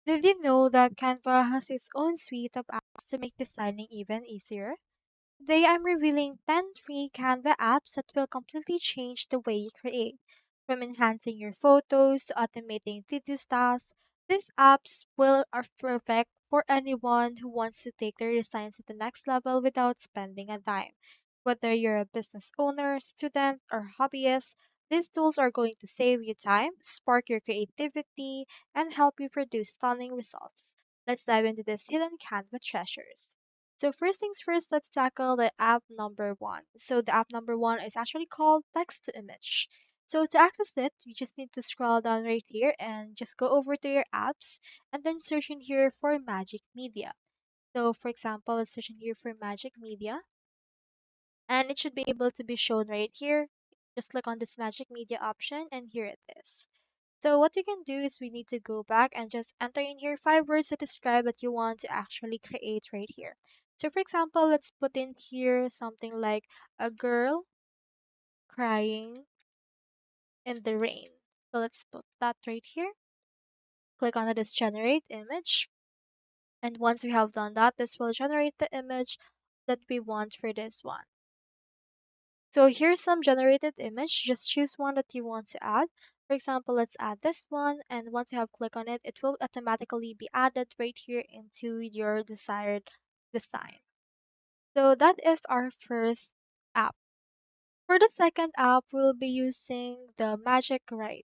Did you know that Canva has its own suite of apps to make designing even easier? Today I'm revealing 10 free Canva apps that will completely change the way you create. From enhancing your photos to automating tedious tasks, these apps are perfect for anyone who wants to take their designs to the next level without spending a dime. Whether you're a business owner, student, or hobbyist, these tools are going to save you time, spark your creativity, and help you produce stunning results. Let's dive into these hidden Canva treasures. So first things first, let's tackle the app number one. So the app number one is actually called text to image. So to access it, you just need to scroll down right here and just go over to your apps and then search in here for Magic Media. So for example, let's search in here for Magic Media and it should be able to be shown right here. Just click on this Magic Media option and here it is. So what we can do is we need to go back and just enter in here 5 words to describe what you want to actually create right here. So for example, let's put in here something like a girl crying in the rain. So let's put that right here. Click on this generate image. And once we have done that, this will generate the image that we want for this one. So here's some generated image. Just choose one that you want to add. For example, let's add this one. And once you have click on it, it will automatically be added right here into your desired design. So that is our first app. For the second app, we'll be using the Magic Write.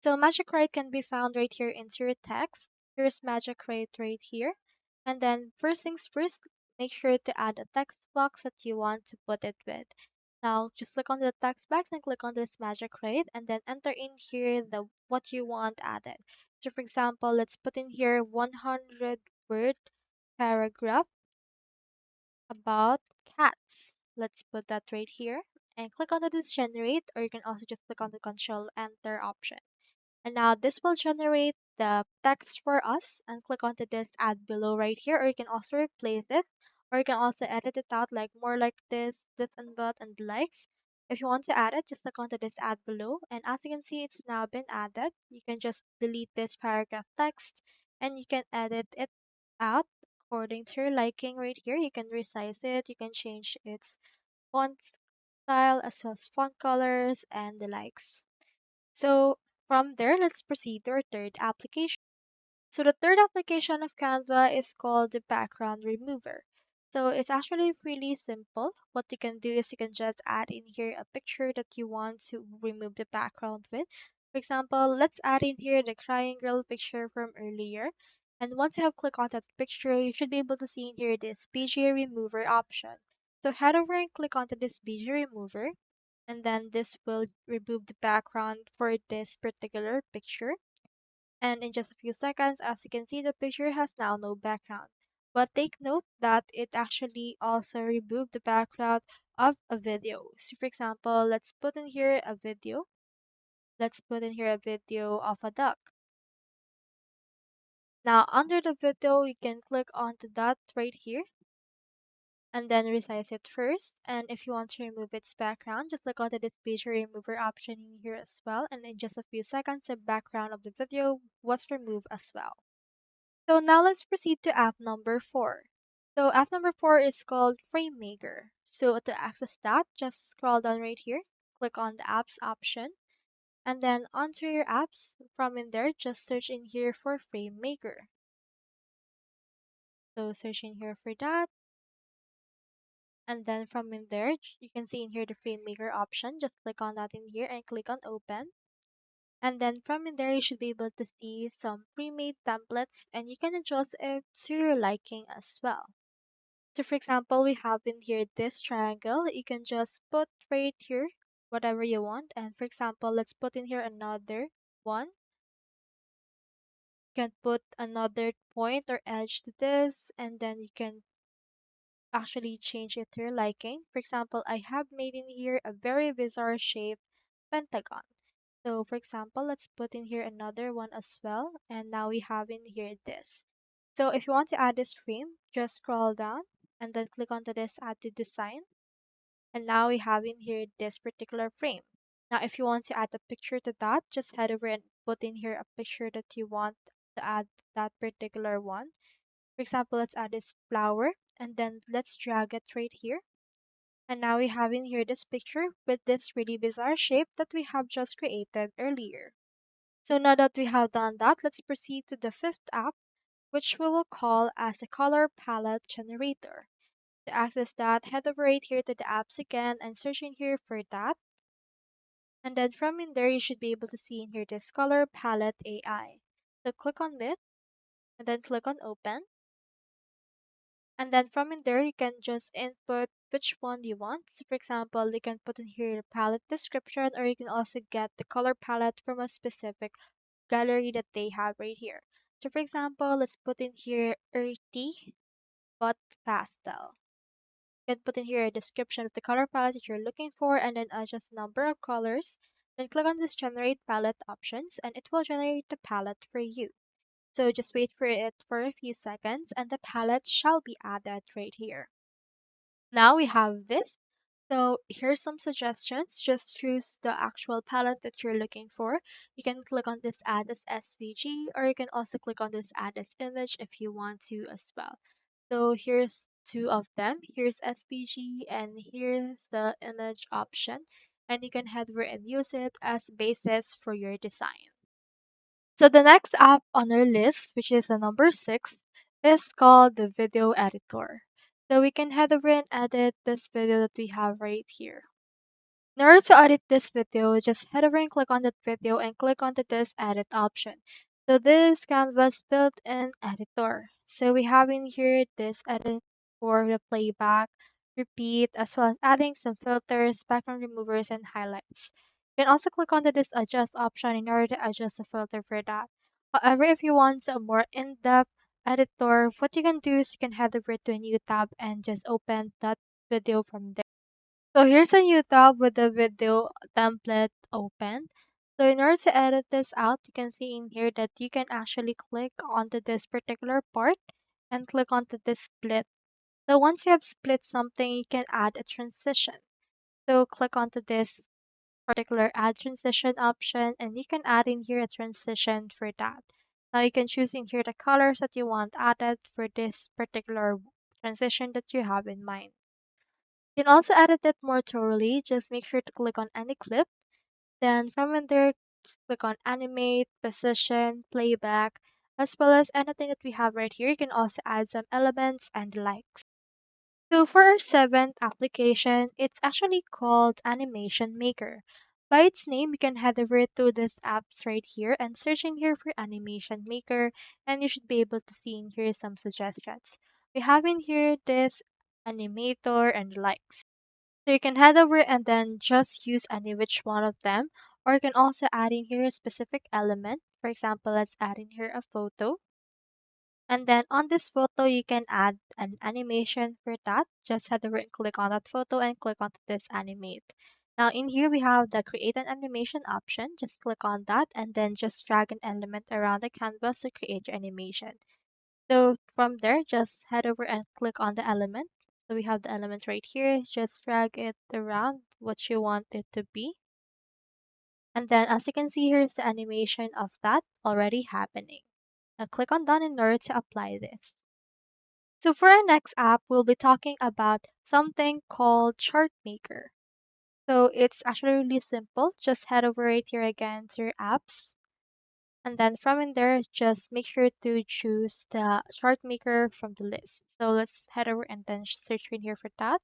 So Magic Write can be found right here into your text. Here's Magic Write right here. And then first things first, make sure to add a text box that you want to put it with. Now just click on the text box and click on this Magic Write and then enter in here the what you want added. So for example, let's put in here 100-word paragraph about cats. Let's put that right here and click on the this generate, or you can also just click on the control enter option. And now this will generate the text for us and click onto this add below right here, or you can also replace it, or you can also edit it out like more like this and but and likes. If you want to add it, just click onto this add below. And as you can see, it's now been added. You can just delete this paragraph text and you can edit it out according to your liking right here. You can resize it, you can change its font style as well as font colors and the likes. So from there, let's proceed to our third application. So the third application of Canva is called the background remover. So it's actually really simple. What you can do is you can just add in here a picture that you want to remove the background with. For example, let's add in here the crying girl picture from earlier. And once you have clicked on that picture, you should be able to see in here this BG remover option. So head over and click onto this BG remover and then this will remove the background for this particular picture. And in just a few seconds, as you can see, the picture has now no background. But take note that it actually also removed the background of a video. So for example, let's put in here a video. Let's put in here a video of a duck. Now under the video, you can click onto that right here and then resize it first. And if you want to remove its background, just click on the picture remover option in here as well. And in just a few seconds, the background of the video was removed as well. So now let's proceed to app number 4. So app number 4 is called FrameMaker. So to access that, just scroll down right here, click on the apps option, and then onto your apps. From in there, just search in here for FrameMaker. So search in here for that. And then from in there, you can see in here the frame maker option. Just click on that in here and click on open. And then from in there, you should be able to see some pre-made templates and you can adjust it to your liking as well. So for example, we have in here this triangle. You can just put right here whatever you want. And for example, let's put in here another one. You can put another point or edge to this and then you can actually change it to your liking. For example, I have made in here a very bizarre shape pentagon. So for example, let's put in here another one as well. And now we have in here this. So if you want to add this frame, just scroll down and then click onto this add to design. And now we have in here this particular frame. Now if you want to add a picture to that, just head over and put in here a picture that you want to add that particular one. For example, let's add this flower and then let's drag it right here. And now we have in here this picture with this really bizarre shape that we have just created earlier. So now that we have done that, let's proceed to the fifth app, which we will call as a color palette generator. To access that, head over right here to the apps again and search in here for that. And then from in there, you should be able to see in here this color palette AI. So click on this and then click on open. And then from in there, you can just input which one you want. So for example, you can put in here the palette description, or you can also get the color palette from a specific gallery that they have right here. So for example, let's put in here earthy but pastel. You can put in here a description of the color palette that you're looking for and then adjust the number of colors. Then click on this generate palette options and it will generate the palette for you. So just wait for it for a few seconds and the palette shall be added right here. Now we have this. So here's some suggestions. Just choose the actual palette that you're looking for. You can click on this add as SVG or you can also click on this add as image if you want to as well. So here's two of them. Here's SVG and here's the image option. And you can head over and use it as basis for your design. So the next app on our list, which is the number 6, is called the video editor. So we can head over and edit this video that we have right here. In order to edit this video, just head over and click on that video and click onto this edit option. So this is Canva's built-in editor. So we have in here this edit for the playback, repeat, as well as adding some filters, background removers, and highlights. You can also click onto this adjust option in order to adjust the filter for that. However, if you want a more in-depth editor, what you can do is you can head over to a new tab and just open that video from there. So here's a new tab with the video template open. So in order to edit this out, you can see in here that you can actually click onto this particular part and click onto this split. So once you have split something, you can add a transition. So click onto this particular add transition option and you can add in here a transition for that. Now you can choose in here the colors that you want added for this particular transition that you have in mind. You can also edit it more thoroughly. Just make sure to click on any clip. Then from in there, click on animate, position, playback, as well as anything that we have right here. You can also add some elements and likes. So for our seventh application, it's actually called Animation Maker. By its name, you can head over to this apps right here and search in here for Animation Maker, and you should be able to see in here some suggestions. We have in here this animator and likes. So you can head over and then just use any which one of them, or you can also add in here a specific element. For example, let's add in here a photo. And then on this photo, you can add an animation for that. Just head over and click on that photo and click on this animate. Now in here, we have the create an animation option. Just click on that and then just drag an element around the canvas to create your animation. So from there, just head over and click on the element. So we have the element right here. Just drag it around what you want it to be. And then as you can see, here's the animation of that already happening. Now click on done in order to apply this. So for our next app, we'll be talking about something called Chart Maker. So it's actually really simple. Just head over right here again to your apps. And then from in there, just make sure to choose the chart maker from the list. So let's head over and then search in here for that.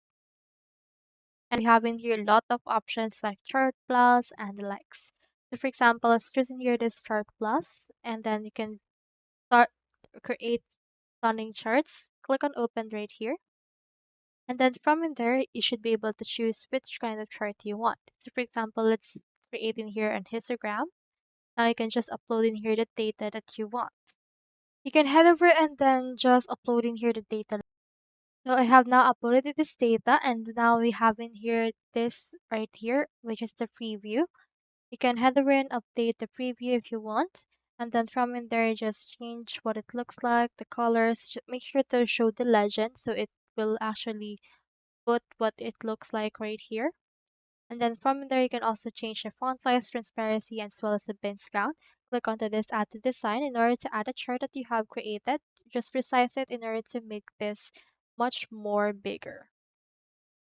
And we have in here a lot of options like chart plus and the likes. So for example, let's choose in here this chart plus, and then you can start create stunning charts. Click on open right here. And then from in there, you should be able to choose which kind of chart you want. So for example, let's create in here an histogram. Now you can just upload in here the data that you want. You can head over and then just upload in here the data. So I have now uploaded this data and now we have in here this right here, which is the preview. You can head over and update the preview if you want. And then from in there, just change what it looks like, the colors. Make sure to show the legend so it will actually put what it looks like right here. And then from there, you can also change the font size, transparency, as well as the bins count. Click onto this add to design in order to add a chart that you have created. Just resize it in order to make this much more bigger.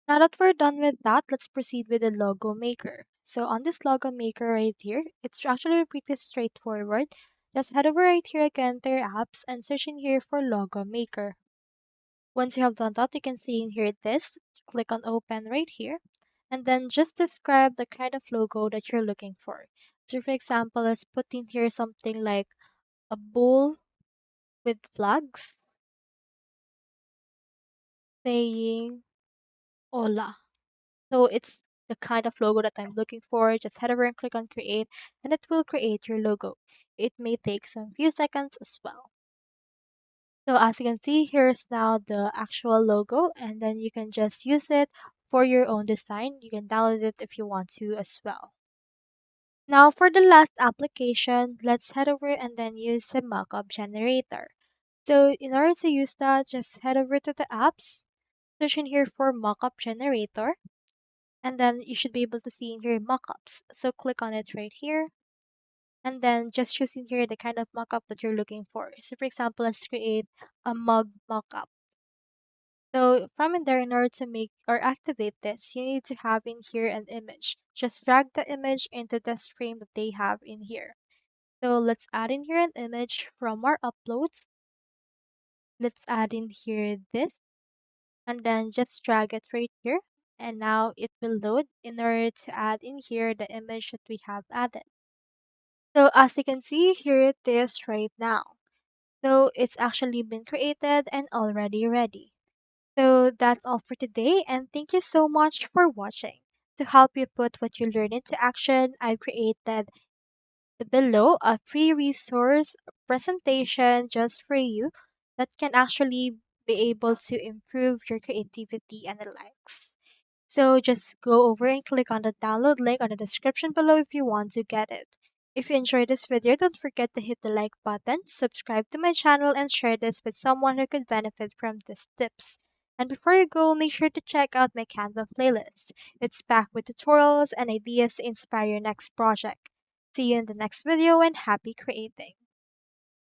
Now that we're done with that, let's proceed with the logo maker. So on this logo maker right here, it's actually pretty straightforward. Just head over right here again to your apps and search in here for logo maker. Once you have done that, you can see in here this, click on open right here, and then just describe the kind of logo that you're looking for. So for example, let's put in here something like a bull with flags saying hola. So it's the kind of logo that I'm looking for. Just head over and click on create and it will create your logo. It may take some few seconds as well. So as you can see, here's now the actual logo and then you can just use it for your own design. You can download it if you want to as well. Now for the last application, let's head over and then use the mockup generator. So in order to use that, just head over to the apps, search in here for mockup generator, and then you should be able to see in here mockups. So click on it right here, and then just choose in here the kind of mockup that you're looking for. So for example, let's create a mug mockup. So from in there, in order to make or activate this, you need to have in here an image. Just drag the image into this frame that they have in here. So let's add in here an image from our uploads. Let's add in here this, and then just drag it right here. And now it will load in order to add in here the image that we have added. So as you can see, here it is right now. So it's actually been created and already ready. So that's all for today, and thank you so much for watching. To help you put what you learn into action, I've created below a free resource presentation just for you that can actually be able to improve your creativity and the likes. So just go over and click on the download link on the description below if you want to get it. If you enjoyed this video, don't forget to hit the like button, subscribe to my channel, and share this with someone who could benefit from these tips. And before you go, make sure to check out my Canva playlist. It's packed with tutorials and ideas to inspire your next project. See you in the next video and happy creating!